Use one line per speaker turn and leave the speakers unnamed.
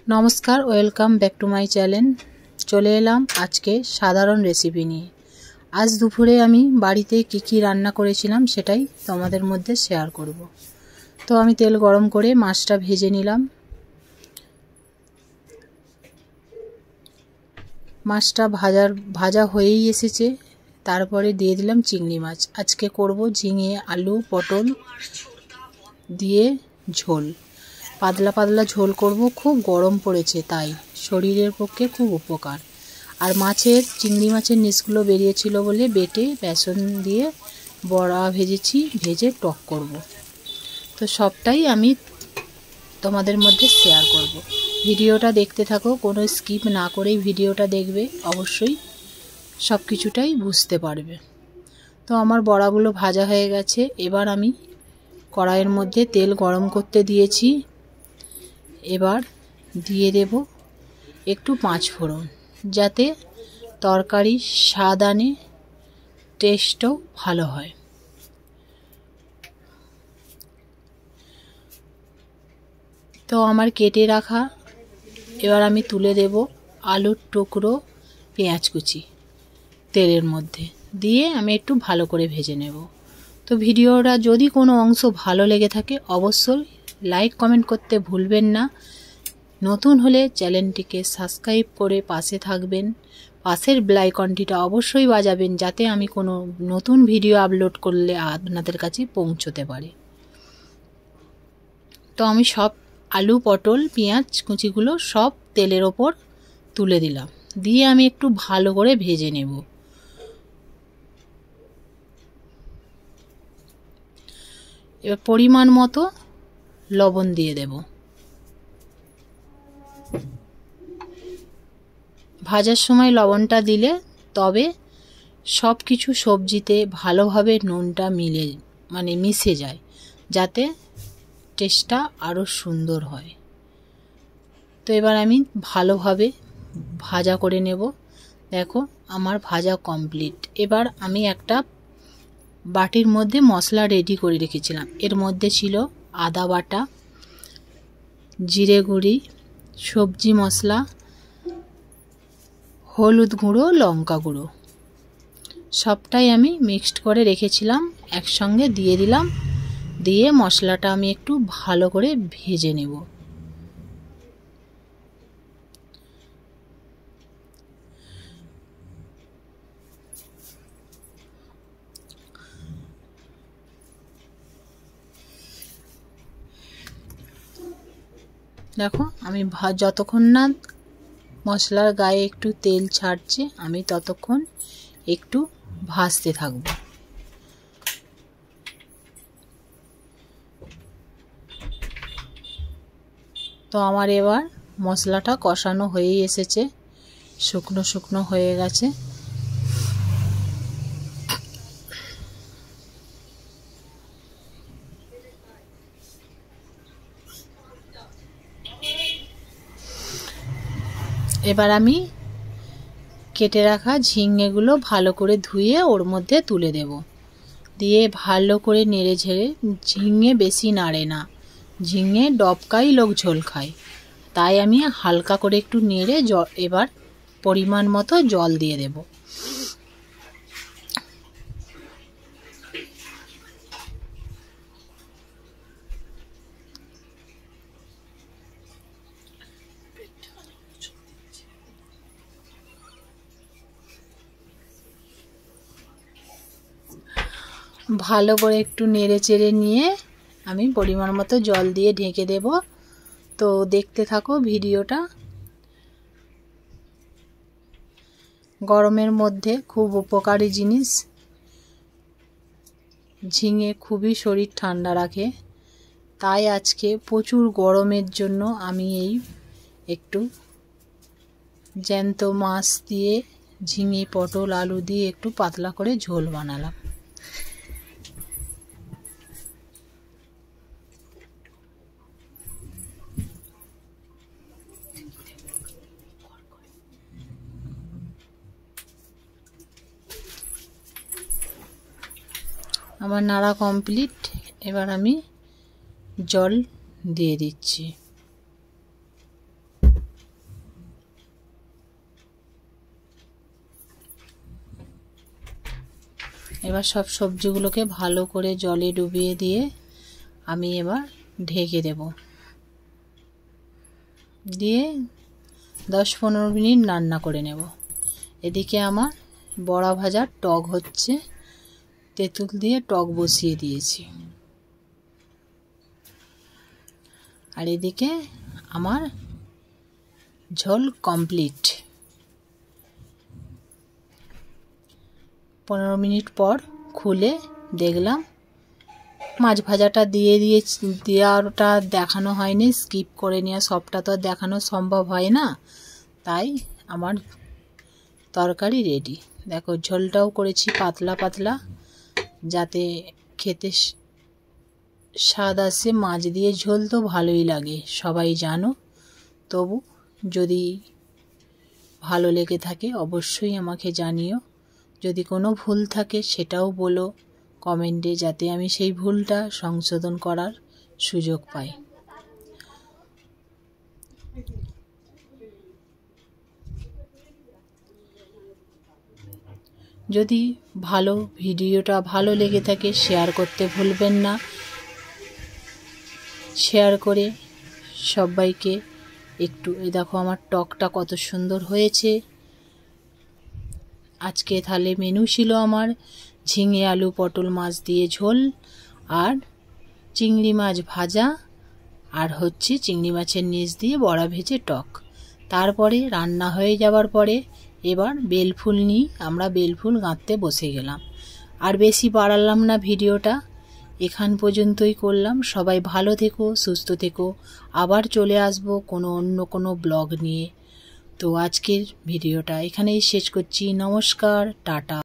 नमस्कार welcome back to my channel. चले एलाम आज के साधारण रेसिपि निये। आज दुपुरे आमी बाड़ीते की रान्ना करेछिलाम सेटाई तोमादेर मध्य शेयर करब। तो आमी तेल गरम करे माछटा भेजे निलाम। माछटा भाजा हयेई एसेछे। तारपरे दिये दिलाम चिंगड़ी माछ। आजके करब झिंगे आलू पटल दिए झोल। पातला पातला झोल करब, खूब गरम पड़ेছে ताई शरीरेर पक्षे खूब उपकार। और माछेर चिंगड़ी माछेर निचगुलो बेरिয়েছিল बोले बेटे बेसन दिए बड़ा भेजेছি, भेजे टक करब। तो सबटाई आमी तोमादेर मध्य शेयर करब। भिडियोटा देखते थाको, कोनो स्किप ना करेई भिडियोटा देखबे, अवश्यई सबकिछुटाई बुझते पारबे। तो आमार बड़ागुलो भाजा हये गेछे। एबार आमी कड़ाइयेर मध्य तेल गरम करते दिएছি। एबार दिए देब एकटू पाँच फोड़न, जाते तरकारी स्वाद आने, टेस्टও भालो হয়। तो आमार केटे रखा एबार आमी तुले देब आलुर टुकरो पेঁয়াজ कुचि तेलेर मध्य दिए आमी एकटू भालो करे भेजे नेब। तो भिडियोटा यदि कोनो अंश भालो लेगे थाके अवश्यई लाइक कमेंट करते भूलबेन ना। नतून होले चैनलटिके सबस्क्राइब करे पाशे थाकबेन। पाशेर बेल आइकनटिटा अवश्यई बाजाबेन जाते आमी कोनो नतून भिडियो आपलोड करले आपनादेर काछे पौंछते पारे। तो आमी सब आलू पटल पेঁয়াজ कुचिगुलो सब तेलेर ओपर तुले दिलाम। दिए आमी एकटू भालो करे भेजे नेब। एबार परिमाण मतो लवण दिए देब। भाजार समय लवणटा दिले तबे सबकिछु सब्जिते भालोभाबे नुनटा मिले माने मिशे जाय, जाते टेस्टटा आरो सुंदर हय। तो एबार आमी भालोभाबे भाजा करे नेब। देखो आमार भाजा कमप्लीट। एबार आमी एकटा बाटिर मध्य मशला रेडी करे रेखेछिलाम। एर मध्य छिलो आदा बाटा, जिरे गुड़ी, सब्जी मशला, हलुद गुঁড়ো, लंका गुঁড়ো सबटाई आमी मिक्सड करे रेखेछिलाम। एकसंगे दिए दिलाम। दिए मशलाटा आमी एकटू भालो करे भेजे नेब। देखो आमी যতক্ষণ না मशलार गाये एकटू तेल छाड़ছে आमी ततक्षण एकटू भाजते थाकबो। तो आमार एबार मशलाटा कषानो हयेई एसेছে, शुकनो शुकनो हये गेছে। एबार आमी केटे रखा झिंगेगुलो भालो करे धुए ओर मध्य तुले देब। दिए भालो करे नेड़े झेड़े, झिंगे बेशी नाड़े ना, झिंगे डबकाई लोक झोल खाय, ताई आमी हालका करे एकटू नेड़े एबार परिमाण मतो जल दिए देब। भालो करे एकटू नेड़े चेड़े निये आमी परिमाण मतो जल दिए ढेके देब। तो देखते थाको भिडियोटा। गरमेर मध्य खूब उपकारी जिनिस। झिंगे खूबই शरीर ठांडा राखे, ताई आजके प्रचुर गरमेर जोन्नो आमी एई एकटू জ্যান্ত माछ दिए झिंगे पटल आलू दिए एकटू पातला करे झोल बानालाम। আমার নাড়া কমপ্লিট। এবার আমি জল দিয়ে দিচ্ছি। এবার সব সবজিগুলোকে ভালো করে জলে ডুবিয়ে দিয়ে আমি এবার ঢেকে দেব, দিয়ে 10-15 মিনিট রান্না করে নেব। এদিকে আমার বড়া ভাজার টক হচ্ছে, তেঁতুল দিয়ে টক বসিয়ে দিয়েছি। আর এদিকে আমার ঝোল কমপ্লিট। 15 মিনিট পর খুলে দেখলাম মাছ ভাজাটা দেওয়াটা দেখানো হয়নি, স্কিপ করে নেওয়া, সবটা তো দেখানো সম্ভব হয় না, তাই আমার তরকারি রেডি। দেখো ঝোলটাও করেছি পাতলা পাতলা, যাতে খেতে স্বাদ আসে। মাছ দিয়ে ঝোল তো ভালোই লাগে, সবাই জানো। তবু যদি ভালো লেগে থাকে অবশ্যই আমাকে জানিও। যদি কোনো ভুল থাকে সেটাও বলো কমেন্টে, যাতে আমি সেই ভুলটা সংশোধন করার সুযোগ পাই। যদি ভিডিওটা ভালো লেগে থাকে শেয়ার করতে ভুলবেন না। শেয়ার করে সবাইকে একটু, দেখো আমার টকটা কত সুন্দর হয়েছে। আজকে তাহলে মেনু ছিল আমার ঝিঙে আলু পটল মাছ দিয়ে ঝোল, আর চিংড়ি মাছ ভাজা, আর হচ্ছে চিংড়ি মাছের নিচ দিয়ে বড়া ভেজে টক। তারপরে রান্না হয়ে যাওয়ার পরে এবার বেলফুল নিয়ে আমরা বেলফুল গাঁথতে বসে গেলাম। আর বেশি বাড়ালাম না ভিডিওটা, এখান পর্যন্তই করলাম। সবাই ভালো থেকো, সুস্থ থেকো। আবার চলে আসবো অন্য কোনো ব্লগ নিয়ে। তো আজকের ভিডিওটা এখানেই শেষ করছি। নমস্কার, টাটা।